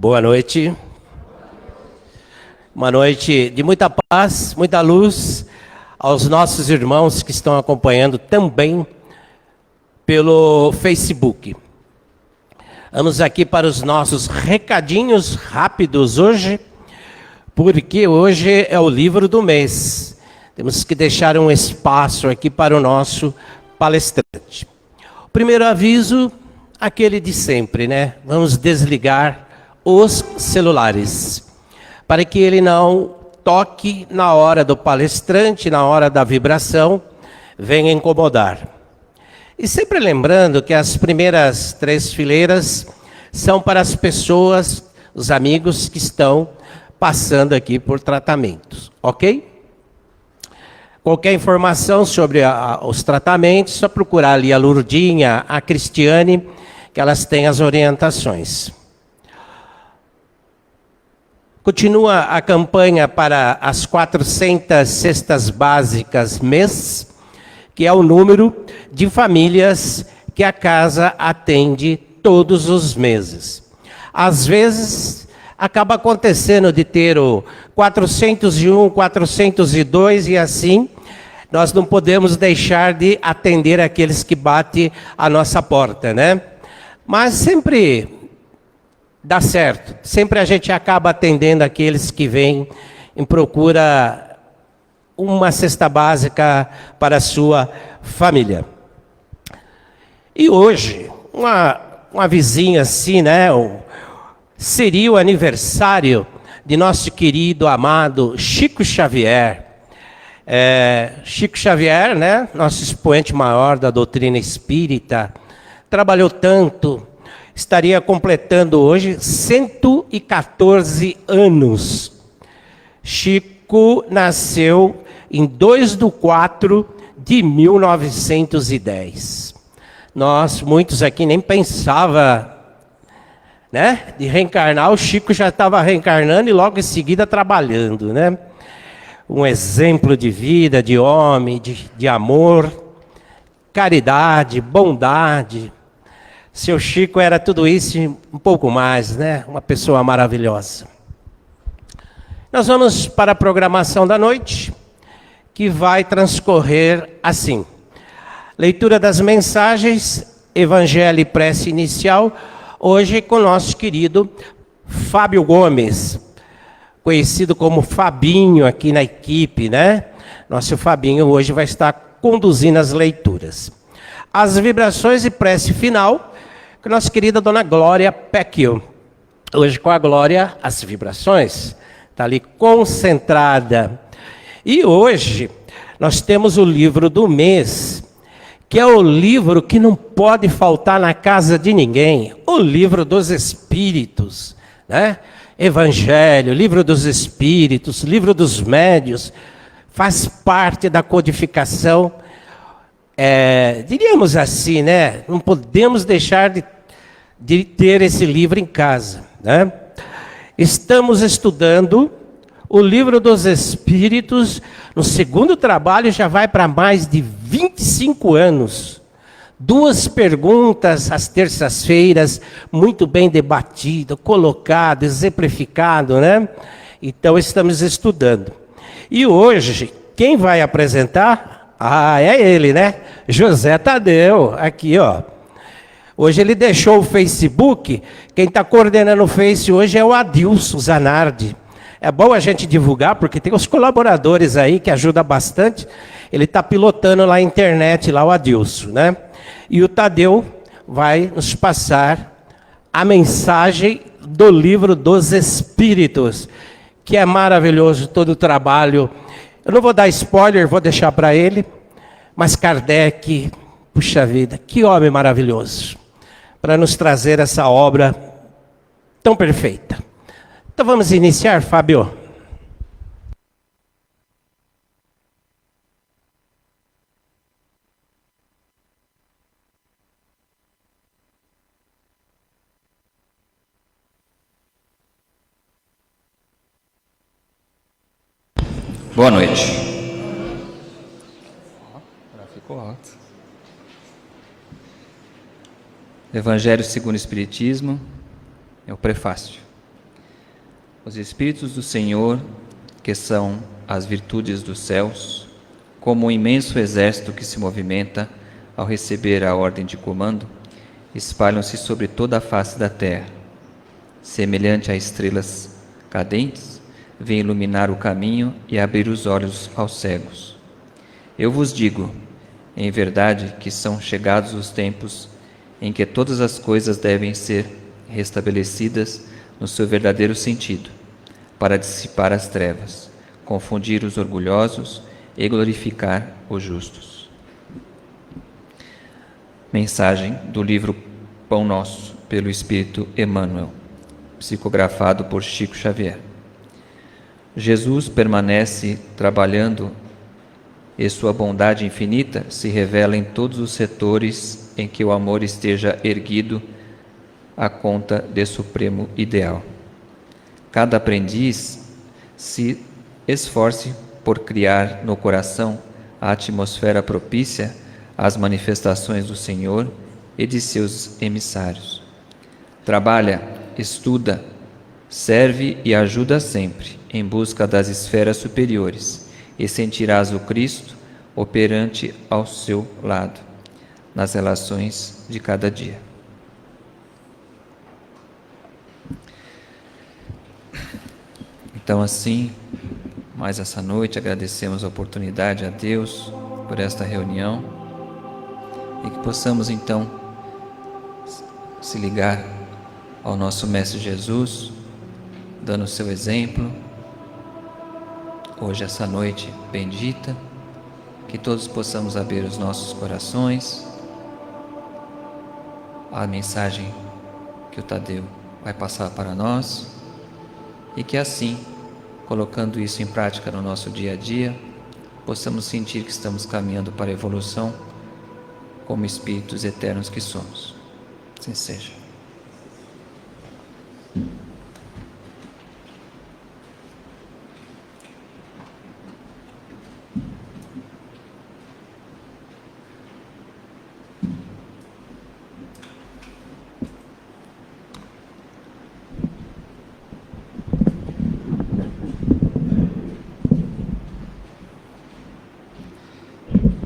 Boa noite. Uma noite de muita paz, muita luz aos nossos irmãos que estão acompanhando também pelo Facebook. Vamos aqui para os nossos recadinhos rápidos hoje, porque hoje é o livro do mês. Temos que deixar um espaço aqui para o nosso palestrante. O primeiro aviso, aquele de sempre, né? Vamos desligar os celulares, para que ele não toque na hora do palestrante, na hora da vibração, venha incomodar. E sempre lembrando que as primeiras 3 fileiras são para as pessoas, os amigos que estão passando aqui por tratamentos, ok? Qualquer informação sobre os tratamentos, só procurar ali a Lurdinha, a Cristiane, que elas têm as orientações. Continua a campanha para as 400 cestas básicas mês, que é o número de famílias que a casa atende todos os meses. Às vezes, acaba acontecendo de ter o 401, 402 e assim, nós não podemos deixar de atender aqueles que batem a nossa porta, né? Mas sempre dá certo. Sempre a gente acaba atendendo aqueles que vêm em procura uma cesta básica para a sua família. E hoje, uma vizinha assim, né? Seria o aniversário de nosso querido, amado Chico Xavier. Chico Xavier, né? Nosso expoente maior da doutrina espírita, trabalhou tanto, estaria completando hoje 114 anos. Chico nasceu em 2/4/1910. Nós, muitos aqui, nem pensava, né, de reencarnar. O Chico já estava reencarnando e logo em seguida trabalhando, né? Um exemplo de vida, de homem, de amor, caridade, bondade. Seu Chico era tudo isso e um pouco mais, né? Uma pessoa maravilhosa. Nós vamos para a programação da noite, que vai transcorrer assim. Leitura das mensagens, Evangelho e Prece Inicial, hoje com o nosso querido Fábio Gomes, conhecido como Fabinho aqui na equipe, né? Nosso Fabinho hoje vai estar conduzindo as leituras. As vibrações e prece final, com a nossa querida Dona Glória Pecchio. Hoje com a Glória, as vibrações, está ali concentrada. E hoje nós temos o livro do mês, que é o livro que não pode faltar na casa de ninguém, o livro dos Espíritos, né? Evangelho, livro dos Espíritos, livro dos Médios, faz parte da codificação. Diríamos assim, né? Não podemos deixar de ter esse livro em casa, né? Estamos estudando o livro dos Espíritos, no segundo trabalho já vai para mais de 25 anos. 2 perguntas às terças-feiras, muito bem debatido, colocado, exemplificado, né? Então estamos estudando. E hoje, quem vai apresentar? É ele, né? José Tadeu, aqui, ó. Hoje ele deixou o Facebook, quem está coordenando o Face hoje é o Adilson Zanardi. É bom a gente divulgar, porque tem os colaboradores aí que ajudam bastante. Ele está pilotando lá a internet, lá o Adilson, né? E o Tadeu vai nos passar a mensagem do livro dos Espíritos, que é maravilhoso todo o trabalho. Eu não vou dar spoiler, vou deixar para ele, mas Kardec, puxa vida, que homem maravilhoso, para nos trazer essa obra tão perfeita. Então vamos iniciar, Fábio. Boa noite. Ficou alto. Evangelho segundo o Espiritismo, é o prefácio. Os Espíritos do Senhor, que são as virtudes dos céus, como um imenso exército que se movimenta ao receber a ordem de comando, espalham-se sobre toda a face da terra. Semelhante a estrelas cadentes, vêm iluminar o caminho e abrir os olhos aos cegos. Eu vos digo, em verdade, que são chegados os tempos em que todas as coisas devem ser restabelecidas no seu verdadeiro sentido, para dissipar as trevas, confundir os orgulhosos e glorificar os justos. Mensagem do livro Pão Nosso, pelo Espírito Emmanuel, psicografado por Chico Xavier. Jesus permanece trabalhando e sua bondade infinita se revela em todos os setores em que o amor esteja erguido à conta de supremo ideal. Cada aprendiz se esforce por criar no coração a atmosfera propícia às manifestações do Senhor e de seus emissários. Trabalha, estuda, serve e ajuda sempre em busca das esferas superiores e sentirás o Cristo operante ao seu lado nas relações de cada dia. Então, assim, mais essa noite, agradecemos a oportunidade a Deus por esta reunião e que possamos, então, se ligar ao nosso Mestre Jesus, dando o seu exemplo, hoje, essa noite bendita, que todos possamos abrir os nossos corações à mensagem que o Tadeu vai passar para nós e que assim, colocando isso em prática no nosso dia a dia, possamos sentir que estamos caminhando para a evolução como espíritos eternos que somos. Assim seja.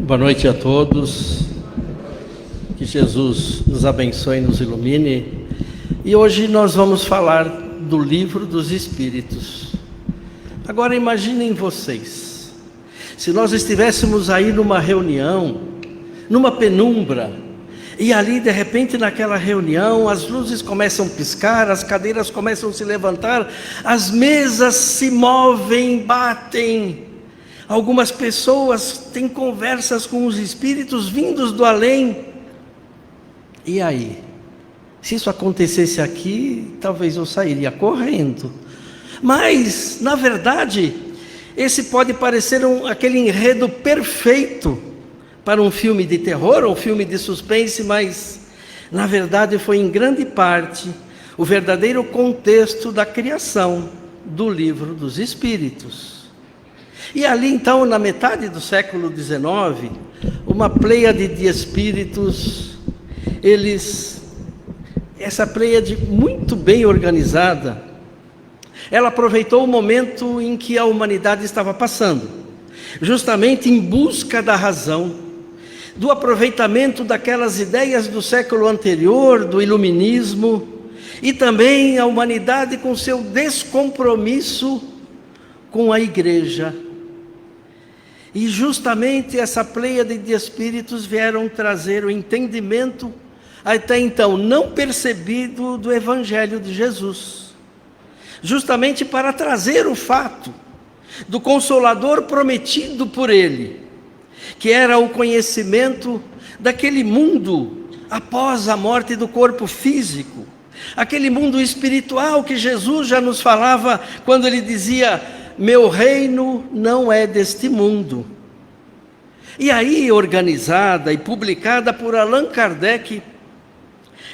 Boa noite a todos, que Jesus nos abençoe e nos ilumine. E hoje nós vamos falar do Livro dos Espíritos. Agora imaginem vocês, se nós estivéssemos aí numa reunião, numa penumbra, e ali de repente naquela reunião as luzes começam a piscar, as cadeiras começam a se levantar, as mesas se movem, batem. Algumas pessoas têm conversas com os espíritos vindos do além. E aí? Se isso acontecesse aqui, talvez eu sairia correndo. Mas, na verdade, esse pode parecer aquele enredo perfeito para um filme de terror ou um filme de suspense, mas, na verdade, foi em grande parte o verdadeiro contexto da criação do Livro dos Espíritos. E ali então, na metade do século XIX, uma pleiade de espíritos, essa pleiade muito bem organizada, ela aproveitou o momento em que a humanidade estava passando, justamente em busca da razão, do aproveitamento daquelas ideias do século anterior, do iluminismo, e também a humanidade com seu descompromisso com a igreja. E justamente essa pleiade de espíritos vieram trazer o entendimento, até então não percebido, do Evangelho de Jesus. Justamente para trazer o fato do Consolador prometido por Ele, que era o conhecimento daquele mundo após a morte do corpo físico, aquele mundo espiritual que Jesus já nos falava quando Ele dizia: meu reino não é deste mundo. E aí, organizada e publicada por Allan Kardec,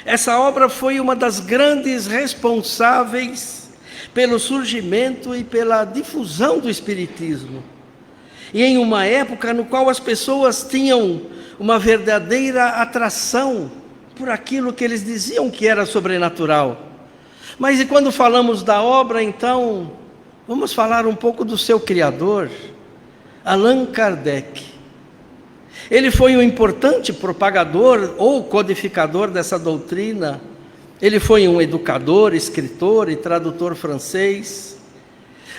essa obra foi uma das grandes responsáveis pelo surgimento e pela difusão do Espiritismo. E em uma época no qual as pessoas tinham uma verdadeira atração por aquilo que eles diziam que era sobrenatural. Mas e quando falamos da obra, então, vamos falar um pouco do seu criador, Allan Kardec. Ele foi um importante propagador ou codificador dessa doutrina. Ele foi um educador, escritor e tradutor francês.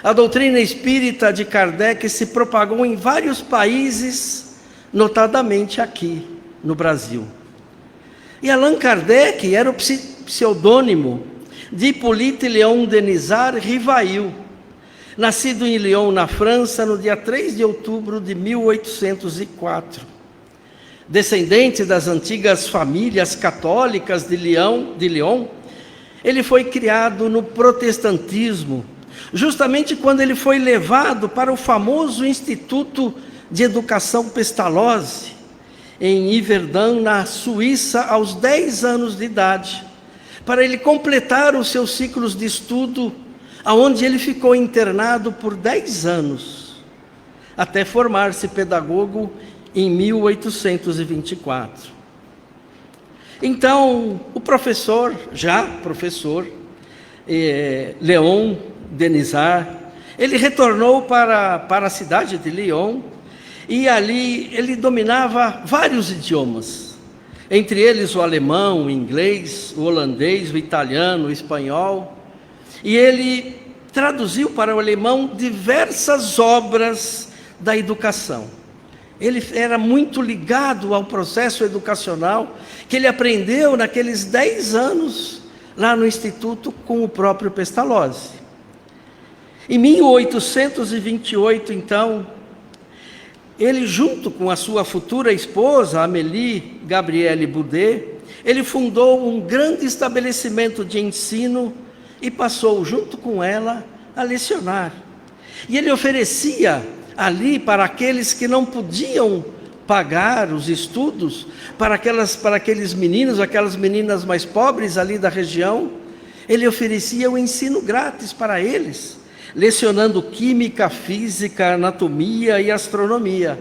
A doutrina espírita de Kardec se propagou em vários países, notadamente aqui no Brasil. E Allan Kardec era o pseudônimo de Hippolyte Léon Denisard Rivail, nascido em Lyon, na França, no dia 3 de outubro de 1804. Descendente das antigas famílias católicas de Lyon, ele foi criado no protestantismo, justamente quando ele foi levado para o famoso Instituto de Educação Pestalozzi, em Yverdun, na Suíça, aos 10 anos de idade, para ele completar os seus ciclos de estudo, aonde ele ficou internado por 10 anos, até formar-se pedagogo em 1824. Então, o professor, Léon Denisard, ele retornou para a cidade de Lyon, e ali ele dominava vários idiomas, entre eles o alemão, o inglês, o holandês, o italiano, o espanhol, e ele traduziu para o alemão diversas obras da educação. Ele era muito ligado ao processo educacional que ele aprendeu naqueles 10 anos lá no Instituto com o próprio Pestalozzi. Em 1828, então, ele, junto com a sua futura esposa, Amélie Gabrielle Boudet, ele fundou um grande estabelecimento de ensino e passou, junto com ela, a lecionar. E ele oferecia ali para aqueles que não podiam pagar os estudos, para aqueles meninos, aquelas meninas mais pobres ali da região, ele oferecia o ensino grátis para eles, lecionando química, física, anatomia e astronomia.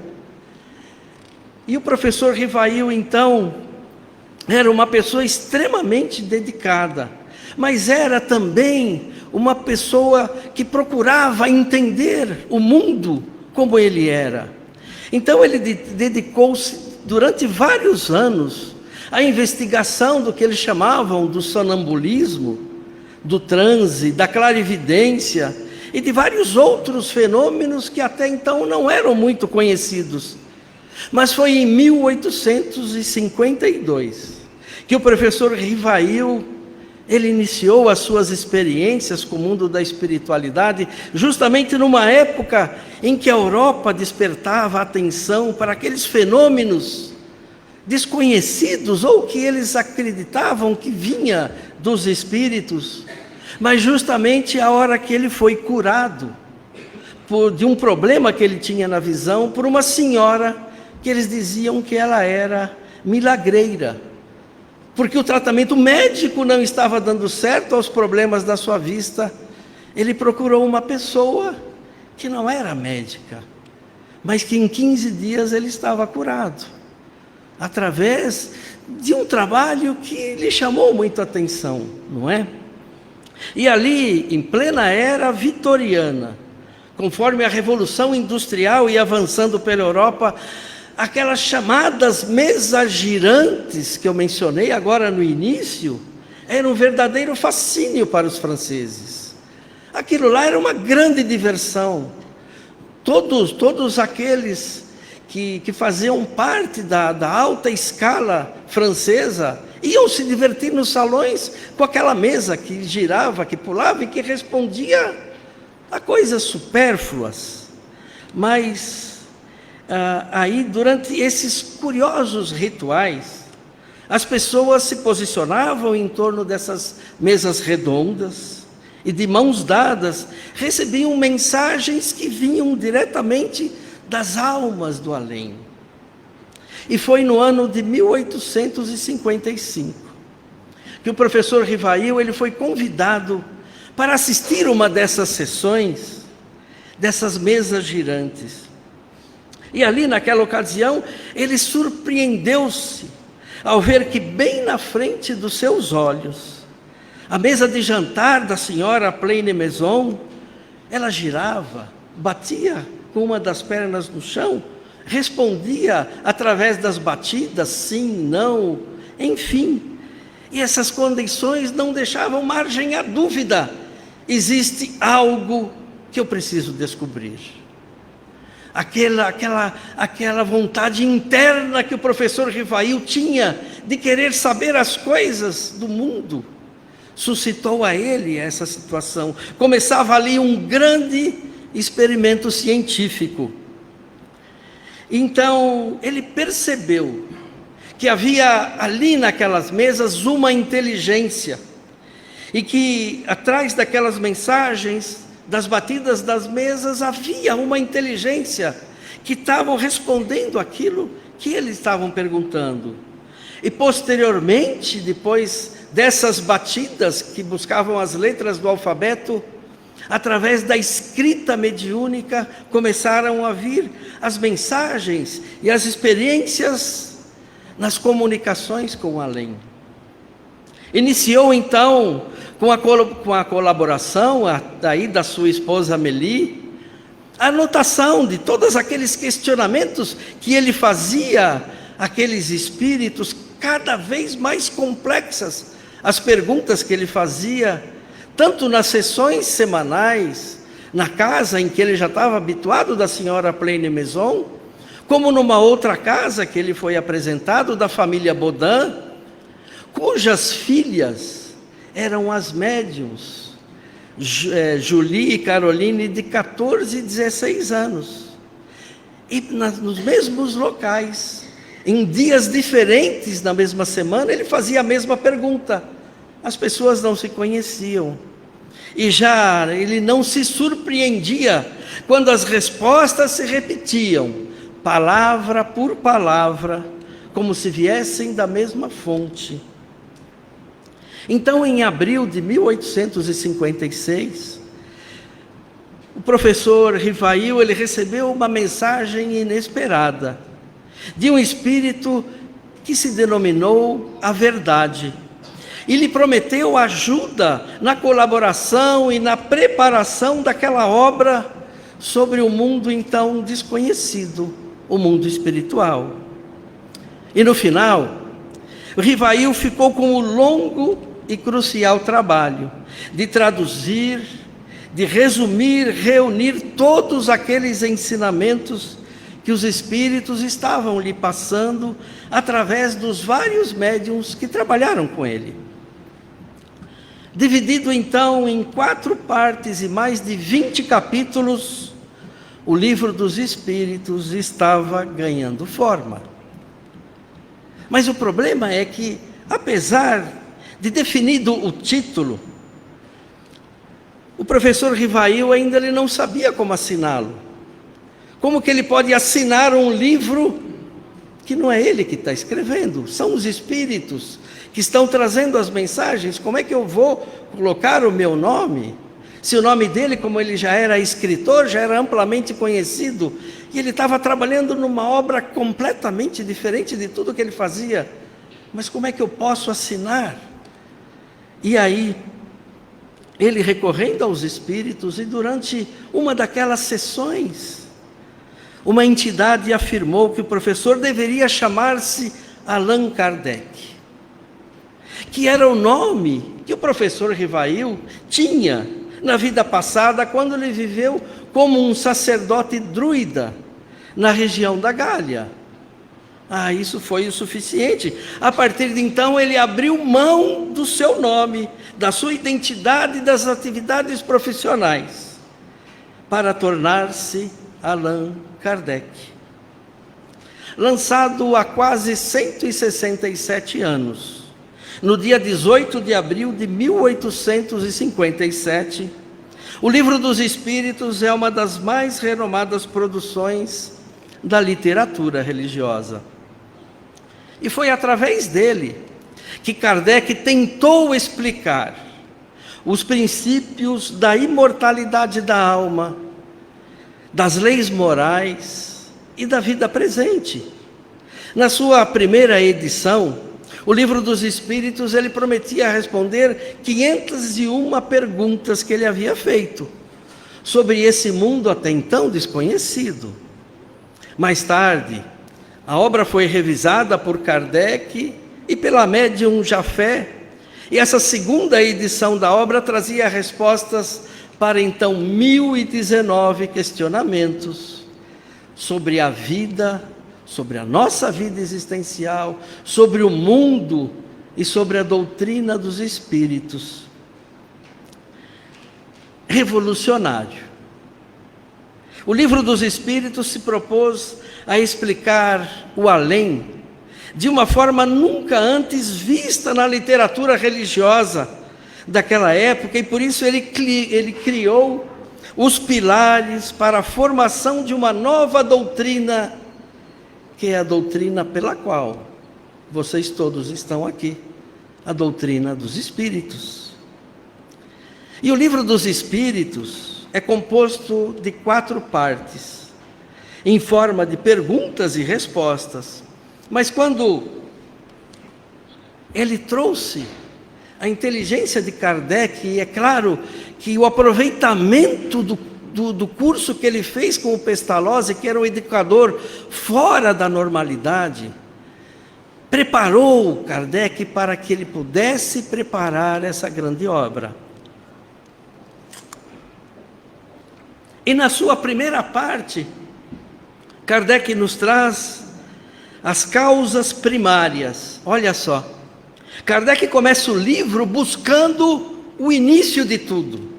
E o professor Rivail, então, era uma pessoa extremamente dedicada, mas era também uma pessoa que procurava entender o mundo como ele era. Então ele dedicou-se durante vários anos à investigação do que eles chamavam do sonambulismo, do transe, da clarividência e de vários outros fenômenos que até então não eram muito conhecidos. Mas foi em 1852 que o professor Rivail ele iniciou as suas experiências com o mundo da espiritualidade, justamente numa época em que a Europa despertava a atenção para aqueles fenômenos desconhecidos, ou que eles acreditavam que vinha dos espíritos, mas justamente a hora que ele foi curado de um problema que ele tinha na visão, por uma senhora que eles diziam que ela era milagreira, porque o tratamento médico não estava dando certo aos problemas da sua vista. Ele procurou uma pessoa que não era médica, mas que em 15 dias ele estava curado, através de um trabalho que lhe chamou muito a atenção, não é? E ali, em plena era vitoriana, conforme a Revolução Industrial ia avançando pela Europa, aquelas chamadas mesas girantes que eu mencionei agora no início, era um verdadeiro fascínio para os franceses. Aquilo lá era uma grande diversão. Todos aqueles que faziam parte da alta escala francesa iam se divertir nos salões com aquela mesa que girava, que pulava e que respondia a coisas supérfluas. Mas aí, durante esses curiosos rituais, as pessoas se posicionavam em torno dessas mesas redondas e, de mãos dadas, recebiam mensagens que vinham diretamente das almas do além. E foi no ano de 1855 que o professor Rivail ele foi convidado para assistir uma dessas sessões, dessas mesas girantes. E ali, naquela ocasião, ele surpreendeu-se ao ver que bem na frente dos seus olhos A mesa de jantar da senhora Pleine Maison, ela girava, batia com uma das pernas no chão, respondia através das batidas, sim, não, enfim. E essas condições não deixavam margem à dúvida. Existe algo que eu preciso descobrir. Aquela vontade interna que o professor Rivail tinha de querer saber as coisas do mundo, suscitou a ele essa situação. Começava ali um grande experimento científico. Então, ele percebeu que havia ali naquelas mesas uma inteligência, e que atrás daquelas mensagens, das batidas das mesas, havia uma inteligência que estavam respondendo aquilo que eles estavam perguntando. E posteriormente, depois dessas batidas que buscavam as letras do alfabeto, através da escrita mediúnica, começaram a vir as mensagens e as experiências nas comunicações com o além. Iniciou então com a colaboração daí da sua esposa Amélie, a anotação de todos aqueles questionamentos que ele fazia, aqueles espíritos cada vez mais complexas, as perguntas que ele fazia, tanto nas sessões semanais, na casa em que ele já estava habituado da senhora Pleine Maison, como numa outra casa que ele foi apresentado, da família Baudin, cujas filhas eram as médiuns, Julie e Caroline, de 14 e 16 anos. E nos mesmos locais, em dias diferentes, na mesma semana, ele fazia a mesma pergunta. As pessoas não se conheciam. E já ele não se surpreendia quando as respostas se repetiam, palavra por palavra, como se viessem da mesma fonte. Então, em abril de 1856, o professor Rivail, ele recebeu uma mensagem inesperada, de um espírito que se denominou a Verdade, e lhe prometeu ajuda na colaboração e na preparação daquela obra sobre o mundo então desconhecido, o mundo espiritual. E no final, o Rivail ficou com o longo e crucial trabalho de traduzir, de resumir, reunir todos aqueles ensinamentos que os espíritos estavam lhe passando através dos vários médiuns que trabalharam com ele. Dividido então em 4 partes e mais de 20 capítulos, o Livro dos Espíritos estava ganhando forma. Mas o problema é que, apesar de definido o título, o professor Rivail ainda ele não sabia como assiná-lo. Como que ele pode assinar um livro que não é ele que está escrevendo? São os espíritos que estão trazendo as mensagens. Como é que eu vou colocar o meu nome? Se o nome dele, como ele já era escritor, já era amplamente conhecido, e ele estava trabalhando numa obra completamente diferente de tudo que ele fazia. Mas como é que eu posso assinar? E aí, ele recorrendo aos espíritos, e durante uma daquelas sessões, uma entidade afirmou que o professor deveria chamar-se Allan Kardec, que era o nome que o professor Rivail tinha na vida passada, quando ele viveu como um sacerdote druida na região da Gália. Isso foi o suficiente. A partir de então, ele abriu mão do seu nome, da sua identidade e das atividades profissionais, para tornar-se Allan Kardec. Lançado há quase 167 anos, no dia 18 de abril de 1857, o Livro dos Espíritos é uma das mais renomadas produções da literatura religiosa. E foi através dele que Kardec tentou explicar os princípios da imortalidade da alma, das leis morais e da vida presente. Na sua primeira edição, O Livro dos Espíritos, ele prometia responder 501 perguntas que ele havia feito sobre esse mundo até então desconhecido. Mais tarde, a obra foi revisada por Kardec e pela médium Jafé, e essa segunda edição da obra trazia respostas para então 1019 questionamentos sobre a vida, sobre a nossa vida existencial, sobre o mundo e sobre a doutrina dos espíritos. Revolucionário. O Livro dos Espíritos se propôs a explicar o além de uma forma nunca antes vista na literatura religiosa daquela época, e por isso ele criou os pilares para a formação de uma nova doutrina, que é a doutrina pela qual vocês todos estão aqui, a doutrina dos Espíritos. E o Livro dos Espíritos é composto de 4 partes, em forma de perguntas e respostas. Mas quando ele trouxe a inteligência de Kardec, e é claro que o aproveitamento do curso que ele fez com o Pestalozzi, que era um educador fora da normalidade, preparou Kardec para que ele pudesse preparar essa grande obra. E na sua primeira parte, Kardec nos traz as causas primárias. Olha só, Kardec começa o livro buscando o início de tudo.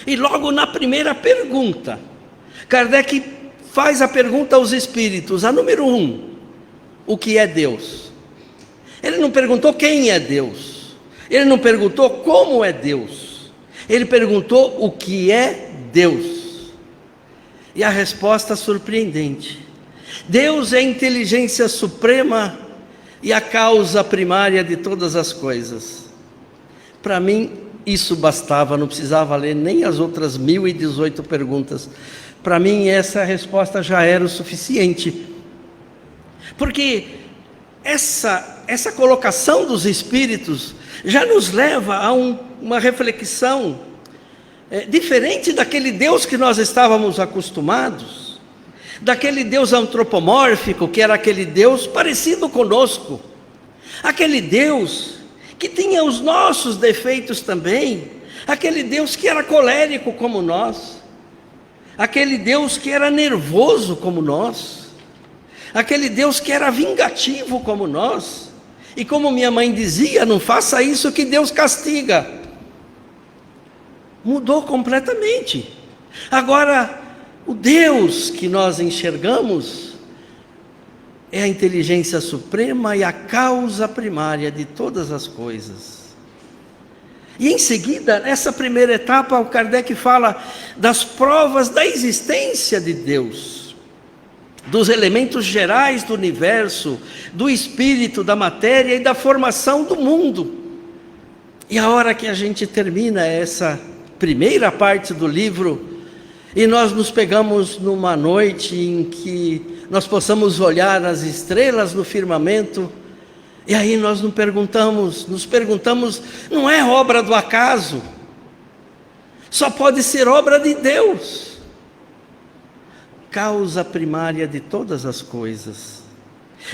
E logo na primeira pergunta, Kardec faz a pergunta aos espíritos, a número 1, o que é Deus? Ele não perguntou quem é Deus, ele não perguntou como é Deus, ele perguntou o que é Deus. E a resposta surpreendente: Deus é a inteligência suprema e a causa primária de todas as coisas. Para mim, isso bastava, não precisava ler nem as outras 1018 perguntas. Para mim, essa resposta já era o suficiente. Porque essa colocação dos espíritos já nos leva a uma reflexão diferente daquele Deus que nós estávamos acostumados, daquele Deus antropomórfico, que era aquele Deus parecido conosco, aquele Deus que tinha os nossos defeitos também, aquele Deus que era colérico como nós, aquele Deus que era nervoso como nós, aquele Deus que era vingativo como nós, e como minha mãe dizia, não faça isso que Deus castiga. Mudou completamente. Agora, o Deus que nós enxergamos é a inteligência suprema e a causa primária de todas as coisas. E em seguida, nessa primeira etapa, o Kardec fala das provas da existência de Deus, dos elementos gerais do universo, do espírito, da matéria e da formação do mundo. E a hora que a gente termina essa primeira parte do livro, e nós nos pegamos numa noite em que nós possamos olhar as estrelas no firmamento, e aí nós nos perguntamos, não é obra do acaso, só pode ser obra de Deus, causa primária de todas as coisas.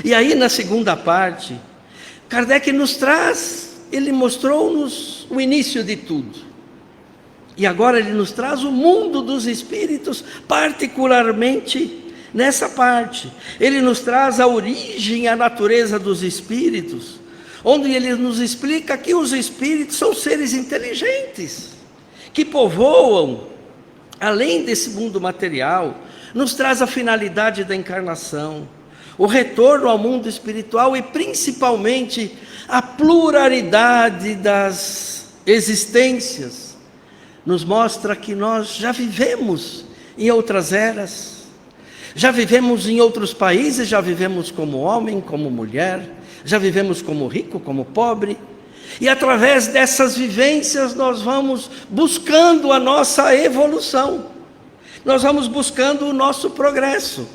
E aí na segunda parte, Kardec ele mostrou-nos o início de tudo. E agora ele nos traz o mundo dos espíritos, particularmente nessa parte. Ele nos traz a origem e a natureza dos espíritos, onde ele nos explica que os espíritos são seres inteligentes, que povoam além desse mundo material, nos traz a finalidade da encarnação, o retorno ao mundo espiritual e principalmente a pluralidade das existências. Nos mostra que nós já vivemos em outras eras, já vivemos em outros países, já vivemos como homem, como mulher, já vivemos como rico, como pobre, e através dessas vivências nós vamos buscando a nossa evolução, nós vamos buscando o nosso progresso.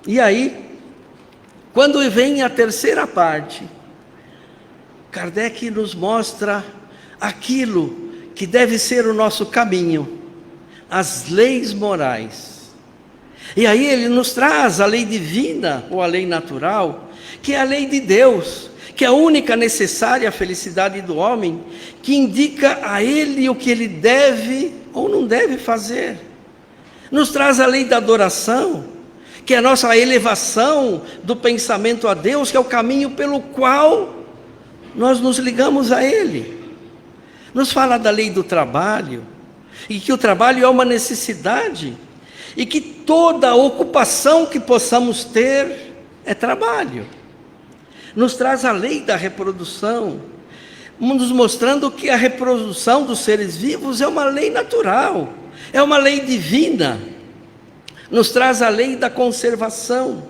E aí, Quando vem a terceira parte, Kardec nos mostra aquilo que deve ser o nosso caminho, as leis morais. E aí ele nos traz a lei divina, ou a lei natural, que é a lei de Deus, que é a única necessária à felicidade do homem, que indica a ele o que ele deve ou não deve fazer. Nos traz a lei da adoração, que é a nossa elevação do pensamento a Deus, que é o caminho pelo qual nós nos ligamos a Ele. Nos fala da lei do trabalho, e que o trabalho é uma necessidade, e que toda ocupação que possamos ter é trabalho. Nos traz a lei da reprodução, nos mostrando que a reprodução dos seres vivos é uma lei natural, é uma lei divina. Nos traz a lei da conservação,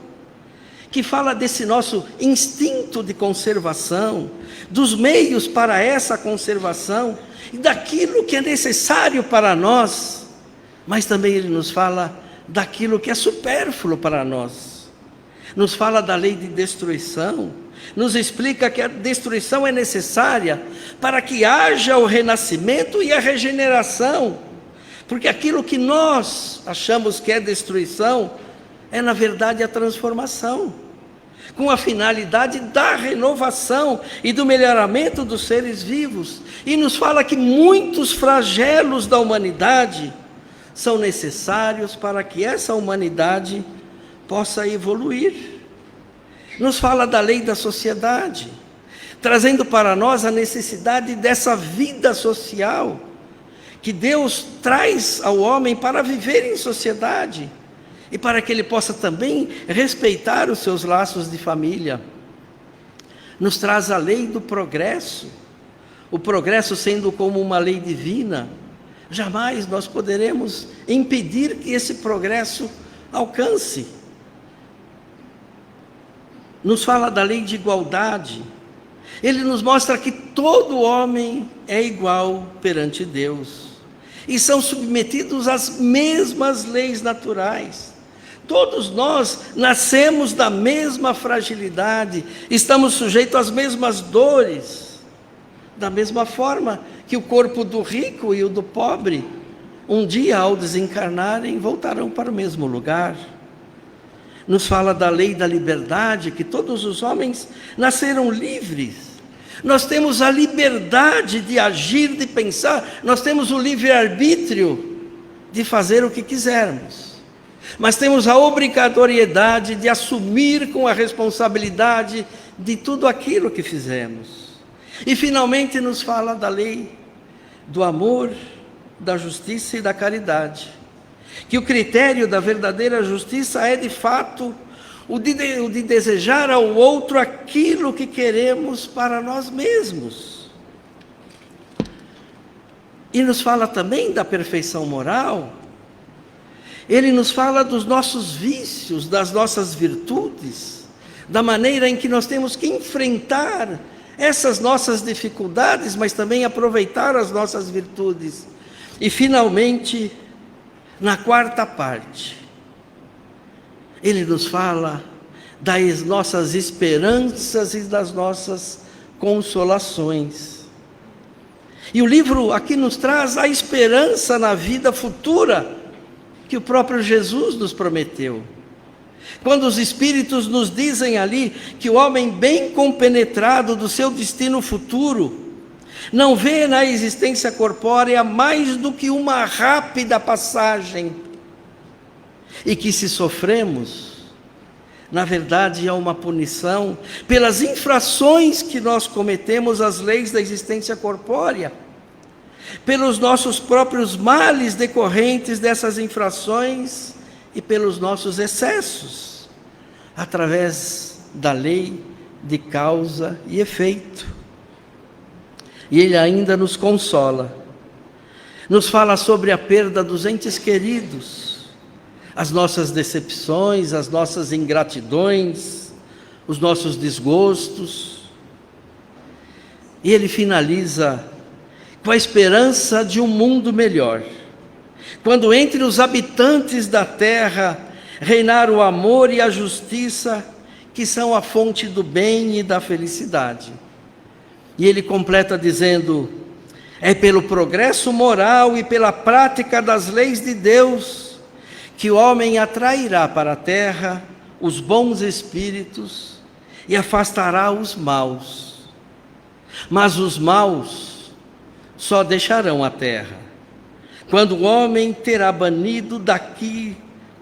que fala desse nosso instinto de conservação, dos meios para essa conservação, e daquilo que é necessário para nós, mas também ele nos fala daquilo que é supérfluo para nós. Nos fala da lei de destruição, nos explica que a destruição é necessária para que haja o renascimento e a regeneração, porque aquilo que nós achamos que é destruição é na verdade a transformação, com a finalidade da renovação e do melhoramento dos seres vivos. E nos fala que muitos flagelos da humanidade são necessários para que essa humanidade possa evoluir. Nos fala da lei da sociedade, trazendo para nós a necessidade dessa vida social, que Deus traz ao homem para viver em sociedade, e para que ele possa também respeitar os seus laços de família. Nos traz a lei do progresso, o progresso sendo como uma lei divina, jamais nós poderemos impedir que esse progresso alcance. Nos fala da lei de igualdade, ele nos mostra que todo homem é igual perante Deus, e são submetidos às mesmas leis naturais. Todos nós nascemos da mesma fragilidade, estamos sujeitos às mesmas dores, da mesma forma que o corpo do rico e o do pobre, um dia ao desencarnarem, voltarão para o mesmo lugar. Nos fala da lei da liberdade, que todos os homens nasceram livres. Nós temos a liberdade de agir, de pensar, nós temos o livre-arbítrio de fazer o que quisermos. Mas temos a obrigatoriedade de assumir com a responsabilidade de tudo aquilo que fizemos. E finalmente nos fala da lei do amor, da justiça e da caridade. Que o critério da verdadeira justiça é de fato o de desejar ao outro aquilo que queremos para nós mesmos. E nos fala também da perfeição moral. Ele nos fala dos nossos vícios, das nossas virtudes, da maneira em que nós temos que enfrentar essas nossas dificuldades, mas também aproveitar as nossas virtudes. E finalmente, na quarta parte, ele nos fala das nossas esperanças e das nossas consolações. E o livro aqui nos traz a esperança na vida futura que o próprio Jesus nos prometeu. Quando os Espíritos nos dizem ali que o homem bem compenetrado do seu destino futuro não vê na existência corpórea mais do que uma rápida passagem, e que se sofremos, na verdade é uma punição pelas infrações que nós cometemos às leis da existência corpórea, pelos nossos próprios males decorrentes dessas infrações e pelos nossos excessos, através da lei de causa e efeito. E ele ainda nos consola, nos fala sobre a perda dos entes queridos, as nossas decepções, as nossas ingratidões, os nossos desgostos. E ele finaliza com a esperança de um mundo melhor, quando entre os habitantes da terra reinar o amor e a justiça que são a fonte do bem e da felicidade. E ele completa dizendo: é pelo progresso moral e pela prática das leis de Deus que o homem atrairá para a terra os bons espíritos e afastará os maus. Mas os maus só deixarão a terra quando o homem terá banido daqui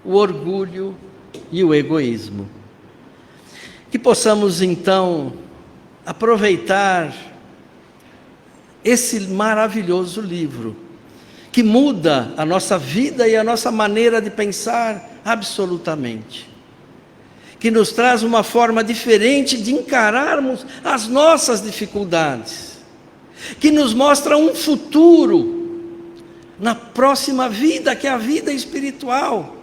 o orgulho e o egoísmo. Que possamos então aproveitar esse maravilhoso livro, que muda a nossa vida e a nossa maneira de pensar absolutamente, que nos traz uma forma diferente de encararmos as nossas dificuldades, que nos mostra um futuro na próxima vida, que é a vida espiritual,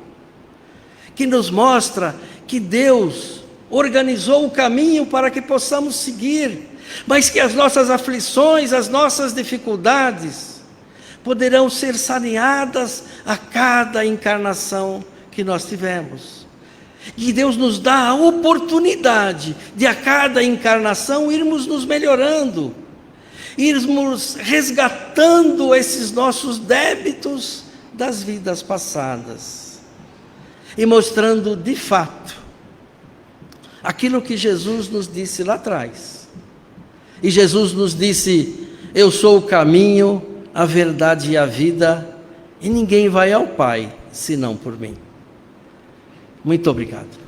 que nos mostra que Deus organizou o caminho para que possamos seguir, mas que as nossas aflições, as nossas dificuldades poderão ser saneadas a cada encarnação que nós tivemos. E Deus nos dá a oportunidade de a cada encarnação irmos nos melhorando, irmos resgatando esses nossos débitos das vidas passadas e mostrando de fato aquilo que Jesus nos disse lá atrás. E Jesus nos disse: eu sou o caminho, a verdade e a vida, e ninguém vai ao Pai senão por mim. Muito obrigado.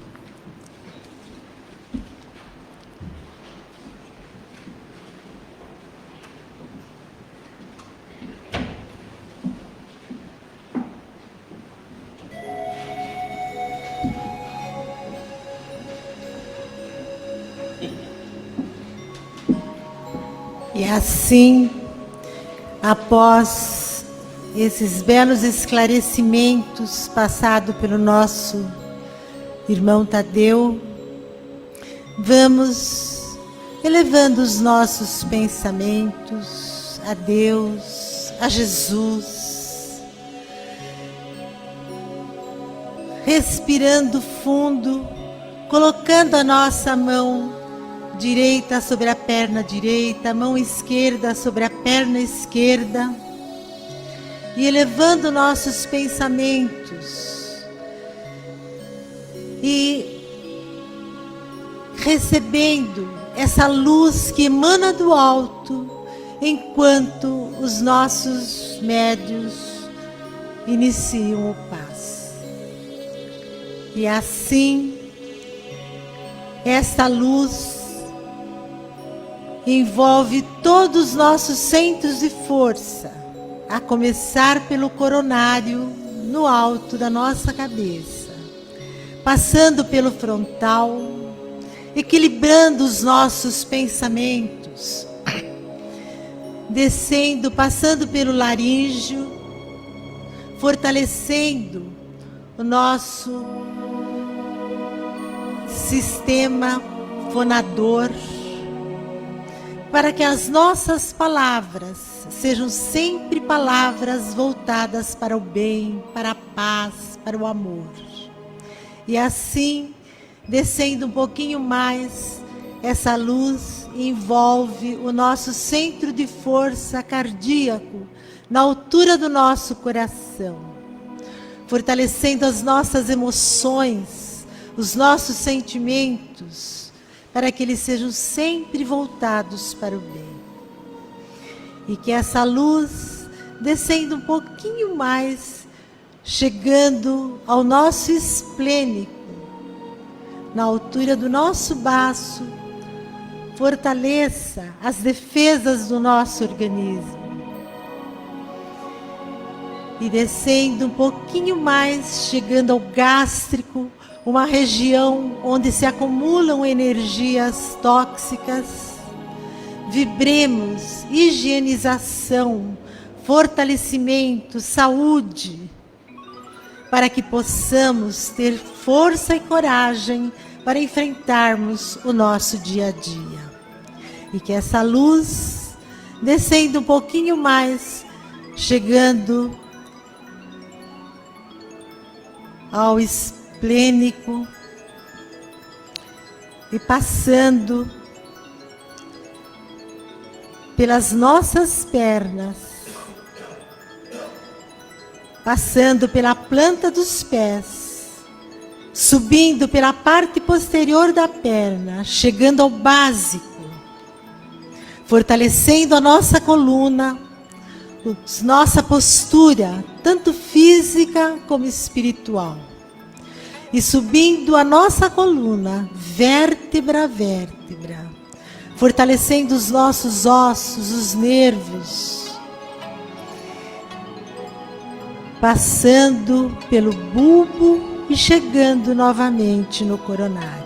E assim, após esses belos esclarecimentos passados pelo nosso irmão Tadeu, vamos elevando os nossos pensamentos a Deus, a Jesus, respirando fundo, colocando a nossa mão direita sobre a perna direita, a mão esquerda sobre a perna esquerda, e elevando nossos pensamentos e recebendo essa luz que emana do alto, enquanto os nossos médios iniciam o passe. E assim, esta luz envolve todos os nossos centros de força, a começar pelo coronário no alto da nossa cabeça, passando pelo frontal, equilibrando os nossos pensamentos, descendo, passando pelo laríngeo, fortalecendo o nosso sistema fonador, para que as nossas palavras sejam sempre palavras voltadas para o bem, para a paz, para o amor. E assim, descendo um pouquinho mais, essa luz envolve o nosso centro de força cardíaco, na altura do nosso coração, fortalecendo as nossas emoções, os nossos sentimentos, para que eles sejam sempre voltados para o bem. E que essa luz, descendo um pouquinho mais, chegando ao nosso esplênico, na altura do nosso baço, fortaleça as defesas do nosso organismo. E descendo um pouquinho mais, chegando ao gástrico, uma região onde se acumulam energias tóxicas, vibremos higienização, fortalecimento, saúde, para que possamos ter força e coragem para enfrentarmos o nosso dia a dia. E que essa luz, descendo um pouquinho mais, chegando ao esplênico, e passando pelas nossas pernas, passando pela planta dos pés, subindo pela parte posterior da perna, chegando ao básico, fortalecendo a nossa coluna, nossa postura, tanto física como espiritual. E subindo a nossa coluna, vértebra a vértebra, fortalecendo os nossos ossos, os nervos, passando pelo bulbo e chegando novamente no coronário.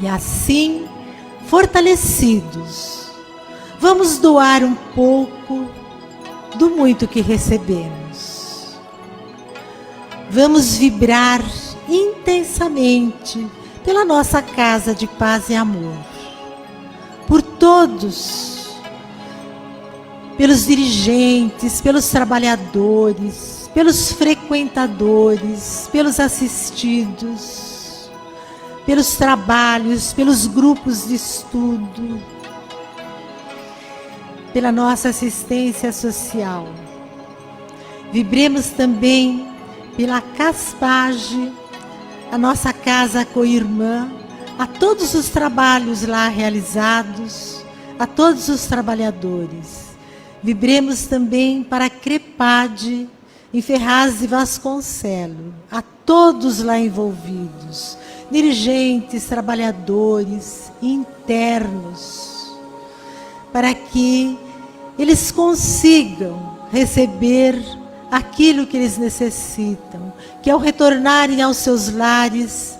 E assim, fortalecidos, vamos doar um pouco do muito que recebemos. Vamos vibrar intensamente pela nossa casa de paz e amor, por todos, pelos dirigentes, pelos trabalhadores, pelos frequentadores, pelos assistidos, pelos trabalhos, pelos grupos de estudo, pela nossa assistência social. Vibremos também pela Caspage, a nossa casa co-irmã, a todos os trabalhos lá realizados, a todos os trabalhadores. Vibremos também para a Crepade, em Ferraz de Vasconcelos, a todos lá envolvidos, dirigentes, trabalhadores, internos, para que eles consigam receber aquilo que eles necessitam, que ao retornarem aos seus lares,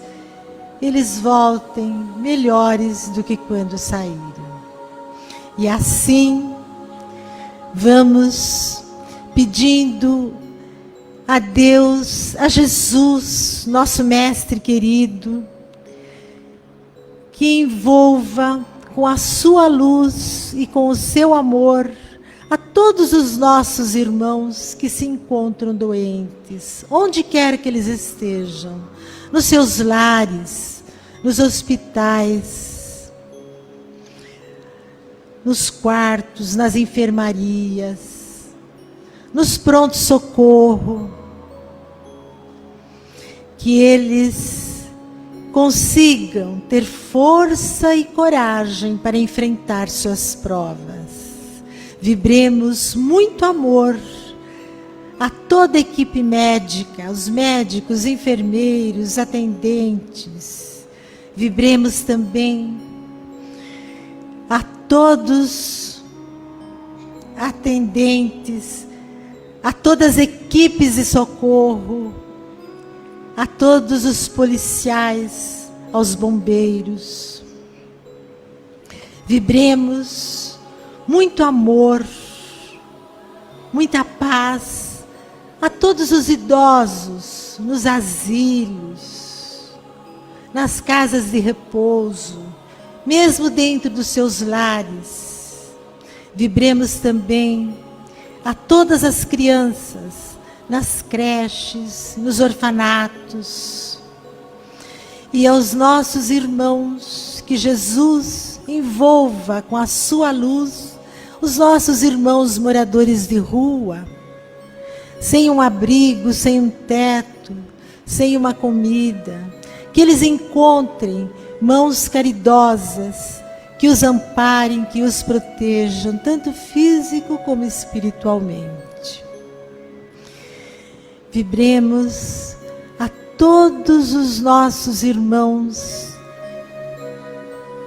eles voltem melhores do que quando saíram. E assim, vamos pedindo a Deus, a Jesus, nosso Mestre querido, que envolva com a sua luz e com o seu amor a todos os nossos irmãos que se encontram doentes, onde quer que eles estejam, nos seus lares, nos hospitais, nos quartos, nas enfermarias, nos pronto-socorro, que eles consigam ter força e coragem para enfrentar suas provas. Vibremos muito amor a toda a equipe médica, os médicos, enfermeiros, atendentes. Vibremos também a todos atendentes, a todas as equipes de socorro, a todos os policiais, aos bombeiros. Vibremos muito amor, muita paz a todos os idosos, nos asilos, nas casas de repouso, mesmo dentro dos seus lares. Vibremos também a todas as crianças, nas creches, nos orfanatos, e aos nossos irmãos, que Jesus envolva com a sua luz os nossos irmãos moradores de rua, sem um abrigo, sem um teto, sem uma comida, que eles encontrem mãos caridosas, que os amparem, que os protejam, tanto físico como espiritualmente. Vibremos a todos os nossos irmãos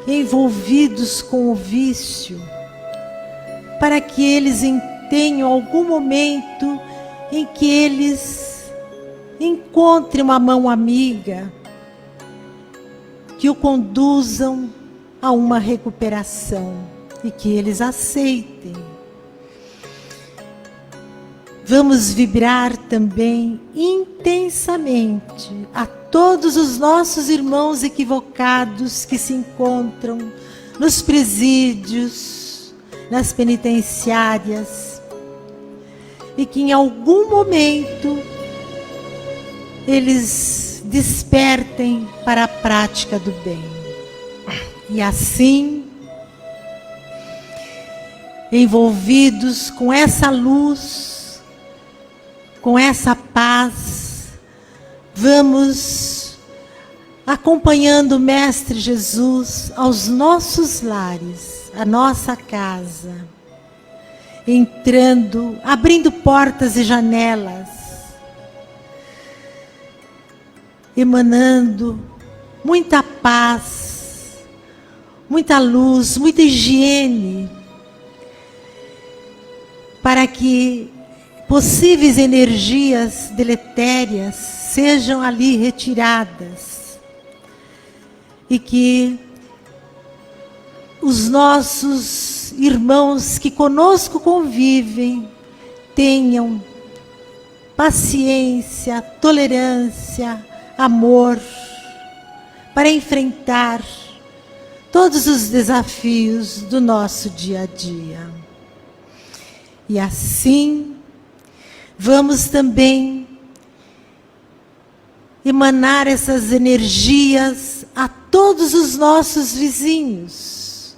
envolvidos com o vício, para que eles tenham algum momento em que eles encontrem uma mão amiga, que o conduzam a uma recuperação e que eles aceitem. Vamos vibrar também intensamente a todos os nossos irmãos equivocados que se encontram nos presídios, nas penitenciárias, e que em algum momento eles despertem para a prática do bem. E assim, envolvidos com essa luz, com essa paz, vamos acompanhando o Mestre Jesus aos nossos lares, à nossa casa, entrando, abrindo portas e janelas, emanando muita paz, muita luz, muita higiene, para que possíveis energias deletérias sejam ali retiradas e que os nossos irmãos que conosco convivem tenham paciência, tolerância, amor para enfrentar todos os desafios do nosso dia a dia. E assim, vamos também emanar essas energias a todos os nossos vizinhos,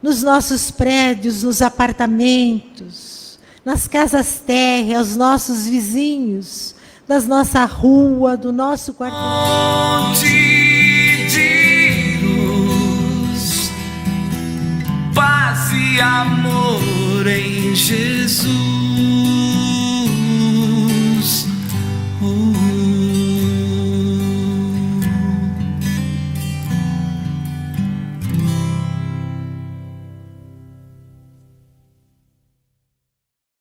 nos nossos prédios, nos apartamentos, nas casas térreas, aos nossos vizinhos, da nossa rua, do nosso quarto. Fonte de luz, paz e amor em Jesus.